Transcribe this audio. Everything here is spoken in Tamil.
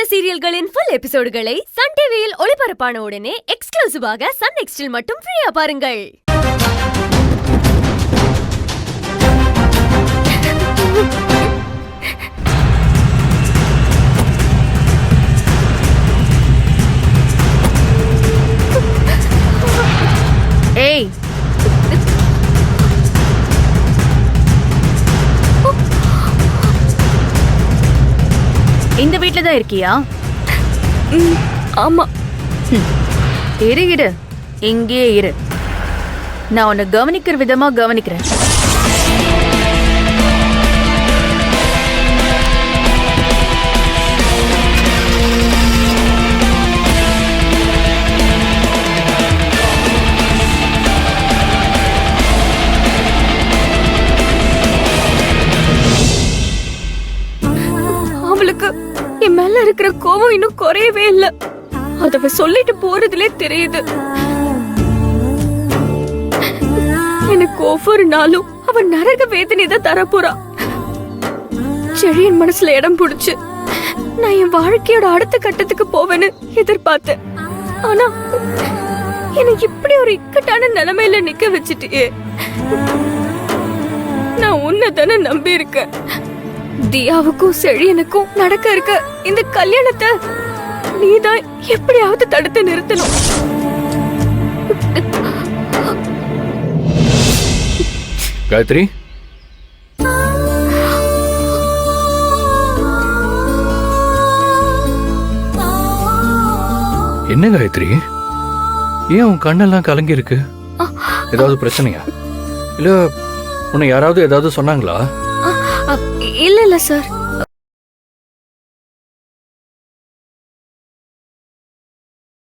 சீரியல்களின் ஃபுல் எபிசோடுகளை சன் டிவியில் ஒளிபரப்பான உடனே எக்ஸ்க்ளூசிவாக சன் நெக்ஸ்டில் மட்டும் ஃப்ரீயா பாருங்கள். ஏய், இந்த வீட்ல தான் இருக்கியா? ஆமா. இரு, இங்கேயே இரு. நான் உன்னை கவனிக்கிற விதமா கவனிக்கிறேன். அவளுக்கு என் மேல இருக்கிற கோபம் இன்னும் குறையவே இல்ல. அத சொல்லிட்டு போறதுலே தெரியுது. எனக்கு ஒவ்வொரு நாளும் அவன் நரக வேதனை தான் தரப்போறா. செழியன் மனசுல இடம் பிடிச்சு நான் என் வாழ்க்கையோட அடுத்த கட்டத்துக்கு போவேன்னு எதிர்பார்த்தேன். ஆனா எனக்கு இப்படி ஒரு இக்கட்டான நிலைமையில நிக்க வச்சுட்டியே. நான் உன்னை தானே நம்பி இருக்கேன். தியாவுக்கும் செழியனுக்கும் நடக்க இருக்க இந்த கல்யாணத்தை நீதான் எப்படியாவது தடுத்து நிறுத்தணும். காயத்ரி, என்ன காயத்ரி, ஏன் உன் கண்ணெல்லாம் கலங்கி இருக்கு? ஏதாவது பிரச்சனையா? இல்ல உன்னை யாராவது ஏதாவது சொன்னாங்களா? இல்ல சார்,